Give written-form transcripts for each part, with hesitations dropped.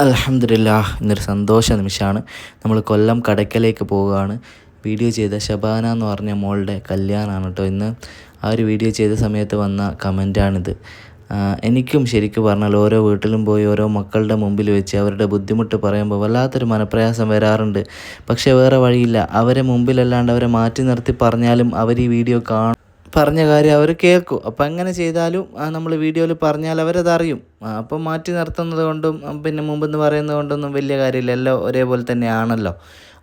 അൽഹംദുലില്ലാഹ് ഇന്നൊരു സന്തോഷ നിമിഷമാണ്. നമ്മൾ കൊല്ലം കടയ്ക്കലേക്ക് പോവുകയാണ്. വീഡിയോ ചെയ്ത ഷബാന എന്ന് പറഞ്ഞ മോളുടെ കല്യാണമാണ് കേട്ടോ ഇന്ന്. ആ ഒരു വീഡിയോ ചെയ്ത സമയത്ത് വന്ന കമൻറ്റാണിത്. എനിക്കും ശരിക്കും പറഞ്ഞാൽ ഓരോ വീട്ടിലും പോയി ഓരോ മക്കളുടെ മുമ്പിൽ വെച്ച് അവരുടെ ബുദ്ധിമുട്ട് പറയുമ്പോൾ വല്ലാത്തൊരു മനപ്രയാസം വരാറുണ്ട്. പക്ഷേ വേറെ വഴിയില്ല. അവരെ മുമ്പിലല്ലാണ്ട് അവരെ മാറ്റി നിർത്തി പറഞ്ഞാലും അവർ ഈ വീഡിയോ പറഞ്ഞ കാര്യം അവർ കേൾക്കും. അപ്പം അങ്ങനെ ചെയ്താലും നമ്മൾ വീഡിയോയിൽ പറഞ്ഞാൽ അവരതറിയും. അപ്പം മാറ്റി നിർത്തുന്നത് കൊണ്ടും പിന്നെ മുമ്പെന്ന് പറയുന്നത് കൊണ്ടൊന്നും വലിയ കാര്യമില്ല. എല്ലാം ഒരേപോലെ തന്നെയാണല്ലോ.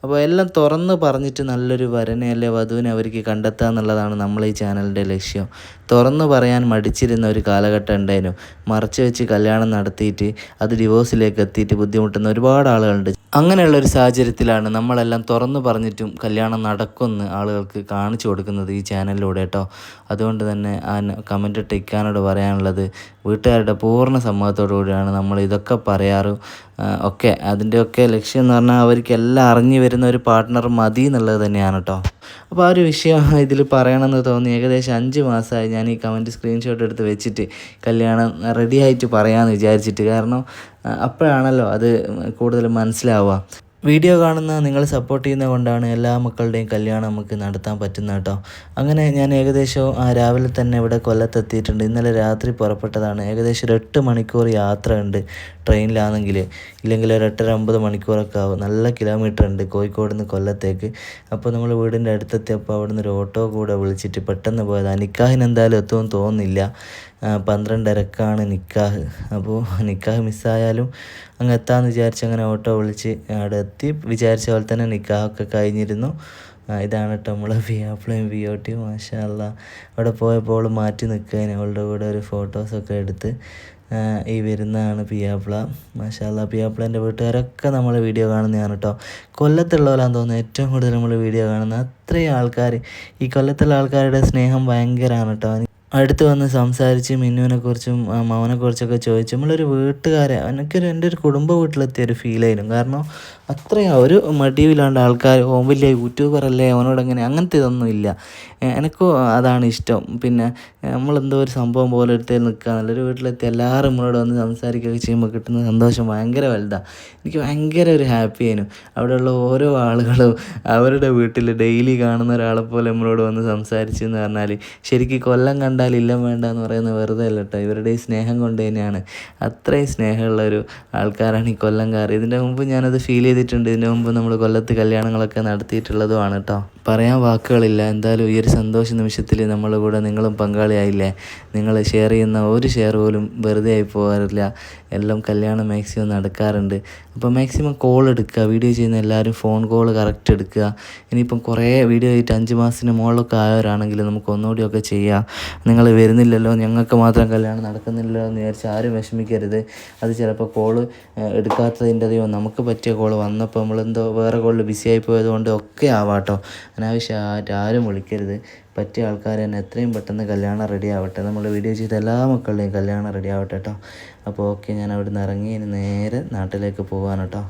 അപ്പോൾ എല്ലാം തുറന്ന് പറഞ്ഞിട്ട് നല്ലൊരു വരനെ അല്ലെ വധുവിനെ അവർക്ക് കണ്ടെത്തുക എന്നുള്ളതാണ് നമ്മൾ ഈ ചാനലിൻ്റെ ലക്ഷ്യം. തുറന്ന് പറയാൻ മടിച്ചിരുന്ന ഒരു കാലഘട്ടം ഉണ്ടായിരുന്നു. മറച്ചു വെച്ച് കല്യാണം നടത്തിയിട്ട് അത് ഡിവോഴ്സിലേക്ക് എത്തിയിട്ട് ബുദ്ധിമുട്ടുന്ന ഒരുപാട് ആളുകളുണ്ട്. അങ്ങനെയുള്ളൊരു സാഹചര്യത്തിലാണ് നമ്മളെല്ലാം തുറന്നു പറഞ്ഞിട്ടും കല്യാണം നടക്കുമെന്ന് ആളുകൾക്ക് കാണിച്ചു കൊടുക്കുന്നത് ഈ ചാനലിലൂടെ കേട്ടോ. അതുകൊണ്ട് തന്നെ കമൻറ്റ് ഇട്ട ഇക്കാനോട് പറയാനുള്ളത്, വീട്ടുകാരുടെ പൂർണ്ണ സമ്മതത്തോടു കൂടിയാണ് നമ്മൾ ഇതൊക്കെ പറയാറ്. അതിൻ്റെയൊക്കെ ലക്ഷ്യം എന്ന് പറഞ്ഞാൽ അവർക്ക് എല്ലാം അറിഞ്ഞു വരുന്ന ഒരു പാർട്ട്ണർ മതി എന്നുള്ളത് തന്നെയാണ് കേട്ടോ. അപ്പോൾ ആ ഒരു വിഷയം ഇതിൽ പറയണമെന്ന് തോന്നി. ഏകദേശം 5 മാസമായി ഞാൻ ഈ കമൻറ്റ് സ്ക്രീൻഷോട്ട് എടുത്ത് വെച്ചിട്ട് കല്യാണം റെഡി ആയിട്ട് പറയാമെന്ന് വിചാരിച്ചിട്ട്. കാരണം അപ്പോഴാണല്ലോ അത് കൂടുതൽ മനസ്സിലാവുക. വീഡിയോ കാണുന്ന നിങ്ങൾ സപ്പോർട്ട് ചെയ്യുന്നത് കൊണ്ടാണ് എല്ലാ മക്കളുടെയും കല്യാണം നമുക്ക് നടത്താൻ പറ്റുന്നത് കേട്ടോ. അങ്ങനെ ഞാൻ ഏകദേശം രാവിലെ തന്നെ ഇവിടെ കൊല്ലത്തെത്തിയിട്ടുണ്ട്. ഇന്നലെ രാത്രി പുറപ്പെട്ടതാണ്. ഏകദേശം ഒരു 8 മണിക്കൂർ യാത്ര ഉണ്ട് ട്രെയിനിലാണെങ്കിൽ. ഇല്ലെങ്കിൽ ഒരു 8-9 മണിക്കൂറൊക്കെ ആവും. നല്ല കിലോമീറ്റർ ഉണ്ട് കോഴിക്കോട് നിന്ന് കൊല്ലത്തേക്ക്. അപ്പോൾ നമ്മൾ വീടിൻ്റെ അടുത്തെത്തിയപ്പോൾ അവിടെ നിന്ന് ഒരു ഓട്ടോ കൂടെ വിളിച്ചിട്ട് പെട്ടെന്ന് പോയതാണ്. നിക്കാഹിന് എന്തായാലും എത്തുമെന്ന് തോന്നുന്നില്ല. 12:30ക്കാണ് നിക്കാഹ്. അപ്പോൾ നിക്കാഹ് മിസ്സായാലും അങ്ങ് എത്താമെന്ന് വിചാരിച്ച് അങ്ങനെ ഓട്ടോ വിളിച്ച് അവിടെ എത്തി. വിചാരിച്ച പോലെ തന്നെ നിക്കാഹൊക്കെ കഴിഞ്ഞിരുന്നു. ഇതാണ് കേട്ടോ നമ്മളെ പിയാപ്പിളയും പിയോട്ടിയും. മാഷാ അല്ലാ. അവിടെ പോയപ്പോൾ മാറ്റി നിൽക്കുകയാണ്. അവളുടെ കൂടെ ഒരു ഫോട്ടോസൊക്കെ എടുത്ത് ഈ വരുന്നതാണ് പിയാപ്പിള. മാഷാ അല്ലാ. പിയാപ്പിളേൻ്റെ വീട്ടുകാരൊക്കെ നമ്മളെ വീഡിയോ കാണുന്നതാണ് കേട്ടോ. കൊല്ലത്തുള്ളവരാന്ന് തോന്നുന്നു ഏറ്റവും കൂടുതൽ നമ്മൾ വീഡിയോ കാണുന്നത്. അത്രയും ആൾക്കാർ, ഈ കൊല്ലത്തുള്ള ആൾക്കാരുടെ സ്നേഹം ഭയങ്കരമാണ് കേട്ടോ. അടുത്ത് വന്ന് സംസാരിച്ച് മിന്നുവിനെക്കുറിച്ചും മവനെക്കുറിച്ചൊക്കെ ചോദിച്ചു. നമ്മളൊരു വീട്ടുകാരെ എൻ്റെ ഒരു കുടുംബ വീട്ടിലെത്തിയ ഒരു ഫീലായിരുന്നു. കാരണം അത്രയും ഒരു മടിയില്ലാണ്ട് ആൾക്കാർ വലിയ യൂട്യൂബറല്ലേ അവനോടങ്ങനെ അങ്ങനത്തെ ഇതൊന്നും ഇല്ല. എനിക്കും അതാണ് ഇഷ്ടം. പിന്നെ നമ്മളെന്തോ ഒരു സംഭവം പോലെ എടുത്ത് നിൽക്കുക. നല്ലൊരു വീട്ടിലെത്തി എല്ലാവരും നമ്മളോട് വന്ന് സംസാരിക്കുകയൊക്കെ ചെയ്യുമ്പോൾ കിട്ടുന്ന സന്തോഷം ഭയങ്കര വലുതാണ്. എനിക്ക് ഭയങ്കര ഒരു ഹാപ്പി ആയിരുന്നു. അവിടെയുള്ള ഓരോ ആളുകളും അവരുടെ വീട്ടിൽ ഡെയിലി കാണുന്ന ഒരാളെ പോലെ നമ്മളോട് വന്ന് സംസാരിച്ചു എന്ന് പറഞ്ഞാൽ ശരിക്കും കൊല്ലം കണ്ടാൽ ഇല്ല വേണ്ട എന്ന് പറയുന്നത് വെറുതെ അല്ല കേട്ടോ. ഇവരുടെ ഈ സ്നേഹം കൊണ്ട് തന്നെയാണ്. അത്രയും സ്നേഹമുള്ളൊരു ആൾക്കാരാണ് ഈ കൊല്ലംകാർ. ഇതിൻ്റെ മുമ്പ് ഞാനത് ഫീൽ ചെയ്തിട്ടുണ്ട്. ഇതിൻ്റെ മുമ്പ് നമ്മൾ കൊല്ലത്ത് കല്യാണങ്ങളൊക്കെ നടത്തിയിട്ടുള്ളതുമാണ് കേട്ടോ. പറയാൻ വാക്കുകളില്ല. എന്തായാലും ഈ ഒരു സന്തോഷ നിമിഷത്തിൽ നമ്മളുടെ കൂടെ നിങ്ങളും പങ്കാളിയായില്ലേ. നിങ്ങൾ ഷെയർ ചെയ്യുന്ന ഒരു ഷെയർ പോലും വെറുതെ ആയി പോകാറില്ല. എല്ലാം കല്യാണം മാക്സിമം നടക്കാറുണ്ട്. അപ്പോൾ മാക്സിമം കോൾ എടുക്കുക. വീഡിയോ ചെയ്യുന്ന എല്ലാവരും ഫോൺ കോൾ കറക്റ്റ് എടുക്കുക. ഇനിയിപ്പം കുറേ വീഡിയോ ആയിട്ട് 5 മാസത്തിന് മുകളിലൊക്കെ ആയവരാണെങ്കിൽ നമുക്ക് ഒന്നുകൂടിയൊക്കെ ചെയ്യാം. നിങ്ങൾ വരുന്നില്ലല്ലോ, ഞങ്ങൾക്ക് മാത്രം കല്യാണം നടക്കുന്നില്ലല്ലോ എന്ന് വിചാരിച്ച് ആരും വിഷമിക്കരുത്. അത് ചിലപ്പോൾ കോള് എടുക്കാത്തതിൻ്റെയോ നമുക്ക് പറ്റിയ കോള് വന്നപ്പോൾ നമ്മളെന്തോ വേറെ കോളിൽ ബിസി ആയി പോയതുകൊണ്ട് ഒക്കെ ആവാട്ടോ. അനാവശ്യമായിട്ട് ആരും വിളിക്കരുത്. പറ്റിയ ആൾക്കാർ തന്നെ എത്രയും പെട്ടെന്ന് കല്യാണം റെഡി ആവട്ടെ. നമ്മൾ വീഡിയോ ചെയ്ത എല്ലാ മക്കളുടെയും കല്യാണം റെഡി ആവട്ടെ കേട്ടോ. അപ്പോൾ ഞാൻ അവിടെ നിന്ന് ഇറങ്ങി നേരെ നാട്ടിലേക്ക് പോകാൻ കേട്ടോ.